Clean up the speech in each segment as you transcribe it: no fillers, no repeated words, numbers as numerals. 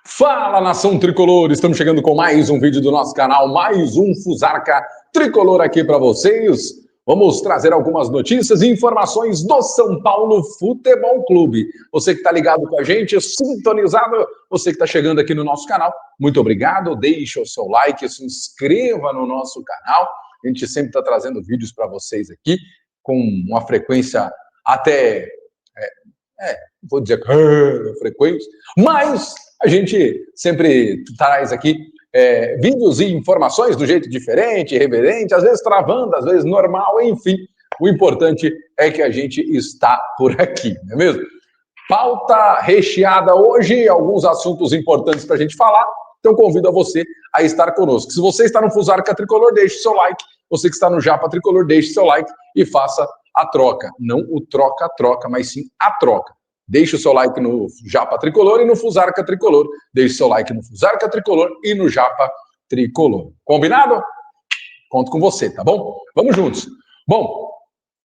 Fala, nação tricolor! Estamos chegando com mais um vídeo do nosso canal, mais um Fusarca Tricolor aqui para vocês. Vamos trazer algumas notícias e informações do São Paulo Futebol Clube. Você que está ligado com a gente, sintonizado, você que está chegando aqui no nosso canal, muito obrigado. Deixe o seu like, se inscreva no nosso canal. A gente sempre está trazendo vídeos para vocês aqui com uma frequência até... vou dizer frequência, mas a gente sempre traz aqui vídeos e informações do jeito diferente, irreverente, às vezes travando, às vezes normal, enfim. O importante é que a gente está por aqui, não é mesmo? Pauta recheada hoje, alguns assuntos importantes para a gente falar, então convido a você a estar conosco. Se você está no Fusarca Tricolor, deixe seu like. Você que está no Japa Tricolor, deixe seu like e faça a troca. Não o troca-troca, mas sim a troca. Deixe o seu like no Japa Tricolor e no Fusarca Tricolor. Deixe o seu like no Fusarca Tricolor e no Japa Tricolor. Combinado? Conto com você, tá bom? Vamos juntos. Bom,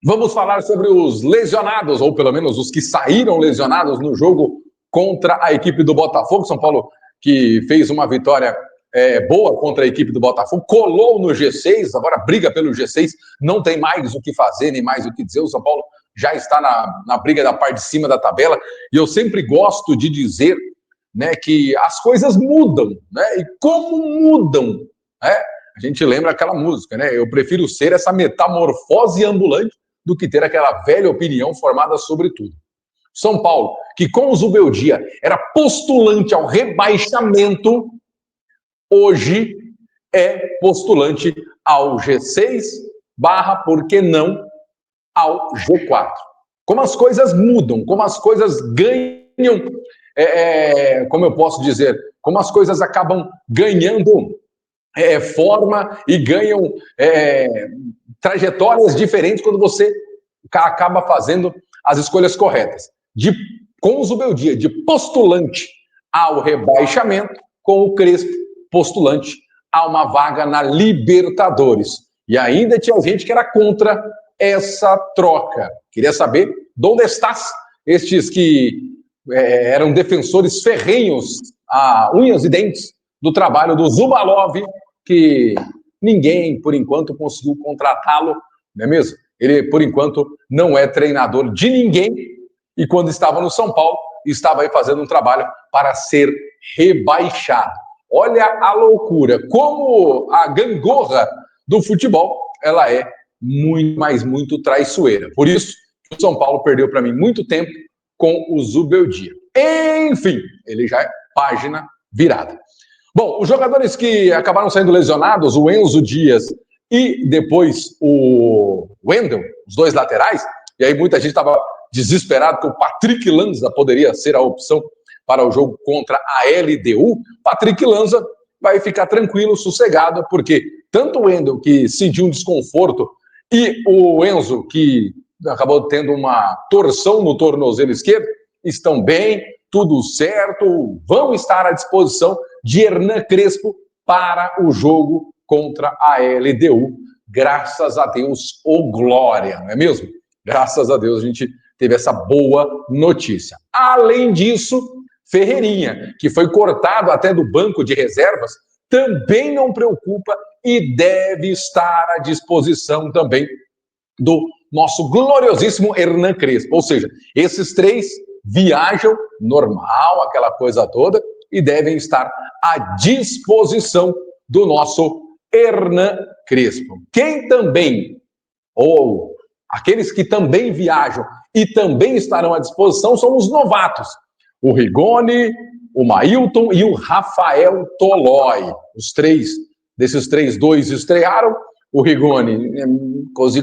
vamos falar sobre os lesionados, ou pelo menos os que saíram lesionados no jogo contra a equipe do Botafogo. São Paulo que fez uma vitória boa contra a equipe do Botafogo, colou no G6, agora briga pelo G6, não tem mais o que fazer, nem mais o que dizer. O São Paulo já está na briga da parte de cima da tabela, e eu sempre gosto de dizer, né, que as coisas mudam, né, e como mudam, né? A gente lembra aquela música, né? Eu prefiro ser essa metamorfose ambulante do que ter aquela velha opinião formada sobre tudo. São Paulo, que com o Zubeldia era postulante ao rebaixamento, hoje é postulante ao G6 / por que não, ao G4. Como as coisas mudam, como as coisas ganham, como eu posso dizer, como as coisas acabam ganhando forma e ganham trajetórias diferentes quando você acaba fazendo as escolhas corretas. Com o Zubeldia, de postulante ao rebaixamento, com o Crespo, postulante a uma vaga na Libertadores. E ainda tinha gente que era contra essa troca. Queria saber de onde estás, estes que eram defensores ferrenhos, a unhas e dentes, do trabalho do Zubalov, que ninguém, por enquanto, conseguiu contratá-lo, não é mesmo? Ele, por enquanto, não é treinador de ninguém, e quando estava no São Paulo, estava aí fazendo um trabalho para ser rebaixado. Olha a loucura, como a gangorra do futebol, ela é muito, mas muito traiçoeira. Por isso, o São Paulo perdeu para mim muito tempo com o Zubeldia. Enfim, ele já é página virada. Bom, os jogadores que acabaram saindo lesionados, o Enzo Dias e depois o Wendel, os dois laterais, e aí muita gente estava desesperado que o Patrick Lanza poderia ser a opção para o jogo contra a LDU. Patrick Lanza vai ficar tranquilo, sossegado, porque tanto o Wendel, que sentiu um desconforto, e o Enzo, que acabou tendo uma torção no tornozelo esquerdo, estão bem, tudo certo, vão estar à disposição de Hernan Crespo para o jogo contra a LDU. Graças a Deus, ô glória, não é mesmo? Graças a Deus a gente teve essa boa notícia. Além disso, Ferreirinha, que foi cortado até do banco de reservas, também não preocupa e deve estar à disposição também do nosso gloriosíssimo Hernan Crespo. Ou seja, esses três viajam normal, aquela coisa toda, e devem estar à disposição do nosso Hernan Crespo. Quem também, ou aqueles que também viajam e também estarão à disposição, são os novatos. O Rigoni, o Mailton e o Rafael Tolói. Os três, desses três, dois estrearam. O Rigoni, cozi,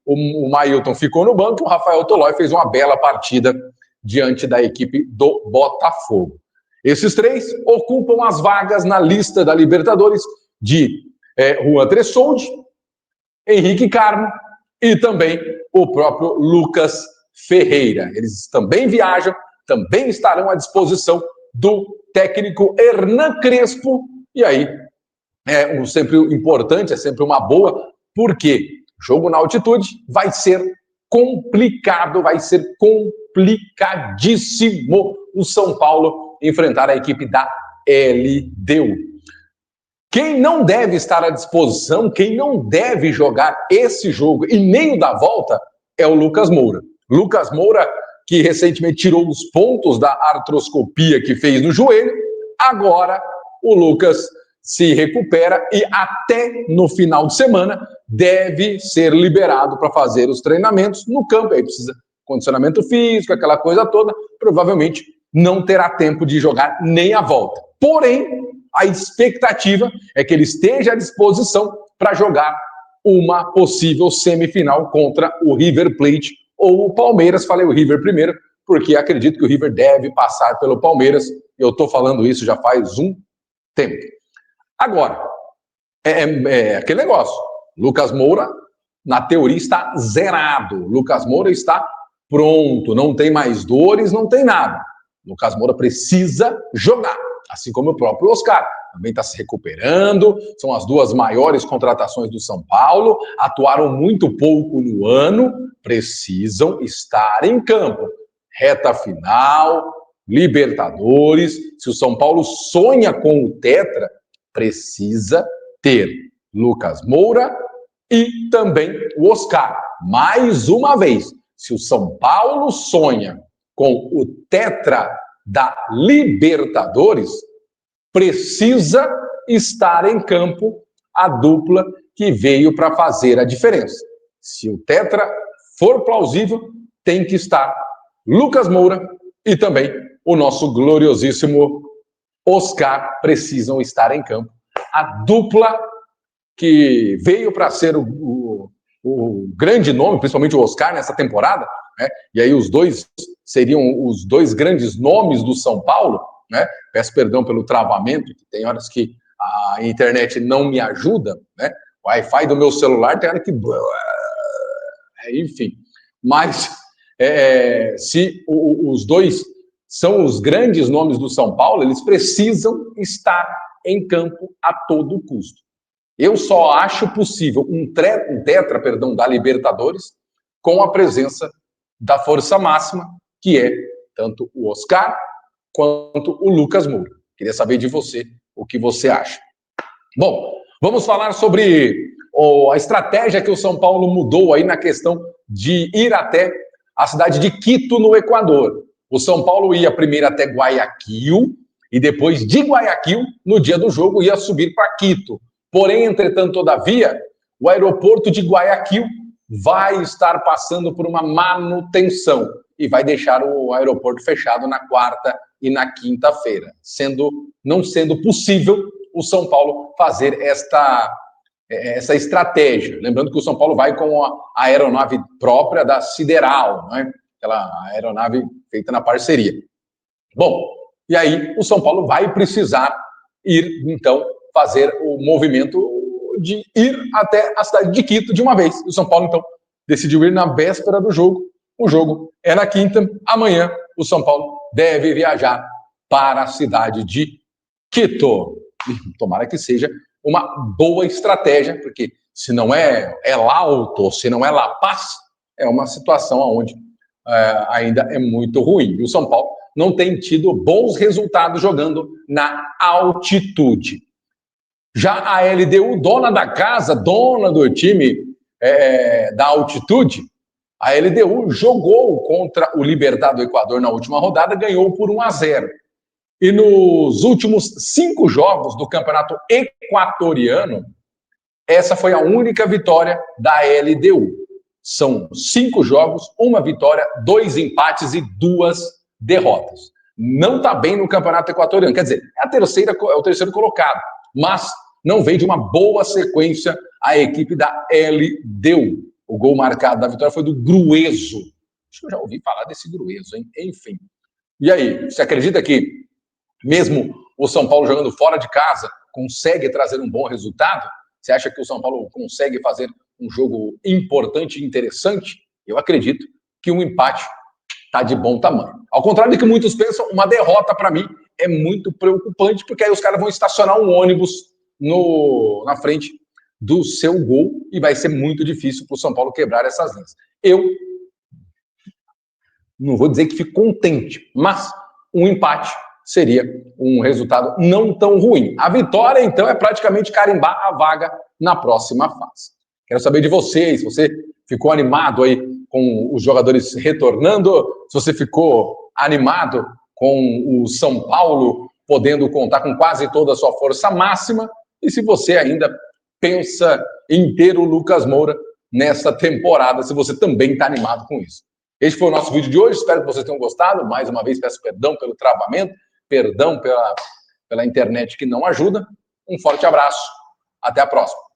o Mailton ficou no banco, o Rafael Tolói fez uma bela partida diante da equipe do Botafogo. Esses três ocupam as vagas na lista da Libertadores de Juan Tressoldi, Henrique Carmo e também o próprio Lucas Ferreira. Eles também viajam, também estarão à disposição do técnico Hernan Crespo. E aí, sempre importante, é sempre uma boa, porque jogo na altitude vai ser complicado, vai ser complicado complicadíssimo o São Paulo enfrentar a equipe da LDU. Quem não deve estar à disposição, quem não deve jogar esse jogo e nem o da volta é o Lucas Moura. Lucas Moura, que recentemente tirou os pontos da artroscopia que fez no joelho, agora o Lucas se recupera e até no final de semana deve ser liberado para fazer os treinamentos no campo. Aí precisa de condicionamento físico, aquela coisa toda. Provavelmente não terá tempo de jogar nem a volta. Porém, a expectativa é que ele esteja à disposição para jogar uma possível semifinal contra o River Plate ou o Palmeiras. Falei o River primeiro, porque acredito que o River deve passar pelo Palmeiras. Eu estou falando isso já faz um tempo. Agora, aquele negócio. Lucas Moura, na teoria, está zerado. Lucas Moura está pronto. Não tem mais dores, não tem nada. Lucas Moura precisa jogar. Assim como o próprio Oscar. Também está se recuperando. São as duas maiores contratações do São Paulo. Atuaram muito pouco no ano. Precisam estar em campo. Reta final, Libertadores. Se o São Paulo sonha com o Tetra, precisa ter Lucas Moura e também o Oscar. Mais uma vez, se o São Paulo sonha com o Tetra da Libertadores, precisa estar em campo a dupla que veio para fazer a diferença. Se o Tetra for plausível, tem que estar Lucas Moura e também o nosso gloriosíssimo Oscar precisam estar em campo. A dupla que veio para ser o grande nome, principalmente o Oscar nessa temporada, né? E aí os dois seriam os dois grandes nomes do São Paulo, né? Peço perdão pelo travamento, que tem horas que a internet não me ajuda, né? O Wi-Fi do meu celular tem hora que... Enfim, mas se os dois são os grandes nomes do São Paulo, eles precisam estar em campo a todo custo. Eu só acho possível um tetra da Libertadores com a presença da força máxima, que é tanto o Oscar quanto o Lucas Moura. Queria saber de você o que você acha. Bom, vamos falar sobre a estratégia que o São Paulo mudou aí na questão de ir até a cidade de Quito, no Equador. O São Paulo ia primeiro até Guayaquil e depois de Guayaquil, no dia do jogo, ia subir para Quito. Porém, entretanto, todavia, o aeroporto de Guayaquil vai estar passando por uma manutenção e vai deixar o aeroporto fechado na quarta e na quinta-feira, não sendo possível o São Paulo fazer essa estratégia. Lembrando que o São Paulo vai com a aeronave própria da Sideral, né? Aquela aeronave feita na parceria. Bom, e aí o São Paulo vai precisar ir, então, fazer o movimento de ir até a cidade de Quito de uma vez. O São Paulo, então, decidiu ir na véspera do jogo. O jogo é na quinta. Amanhã, o São Paulo deve viajar para a cidade de Quito. Tomara que seja uma boa estratégia, porque se não é El Alto, se não é La Paz, é uma situação onde ainda é muito ruim. E o São Paulo não tem tido bons resultados jogando na altitude. Já a LDU, dona da casa, dona do time da altitude, a LDU jogou contra o Libertad do Equador na última rodada, ganhou por 1-0. E nos últimos 5 jogos do campeonato equatoriano, essa foi a única vitória da LDU. São 5 jogos, 1 vitória, 2 empates e 2 derrotas. Não está bem no campeonato equatoriano. Quer dizer, é o terceiro colocado, mas não vem de uma boa sequência a equipe da LDU. O gol marcado da vitória foi do Grueso. Acho que eu já ouvi falar desse Grueso, hein? Enfim. E aí, você acredita que mesmo o São Paulo jogando fora de casa consegue trazer um bom resultado? Você acha que o São Paulo consegue fazer um jogo importante e interessante? Eu acredito que um empate está de bom tamanho. Ao contrário do que muitos pensam, uma derrota para mim é muito preocupante, porque aí os caras vão estacionar um ônibus na frente do seu gol e vai ser muito difícil para o São Paulo quebrar essas linhas. Eu não vou dizer que fico contente, mas um empate seria um resultado não tão ruim. A vitória, então, é praticamente carimbar a vaga na próxima fase. Quero saber de vocês, se você ficou animado aí com os jogadores retornando, se você ficou animado com o São Paulo podendo contar com quase toda a sua força máxima, e se você ainda pensa em ter o Lucas Moura nessa temporada, se você também está animado com isso. Este foi o nosso vídeo de hoje, espero que vocês tenham gostado. Mais uma vez peço perdão pelo travamento, perdão pela internet que não ajuda. Um forte abraço, até a próxima.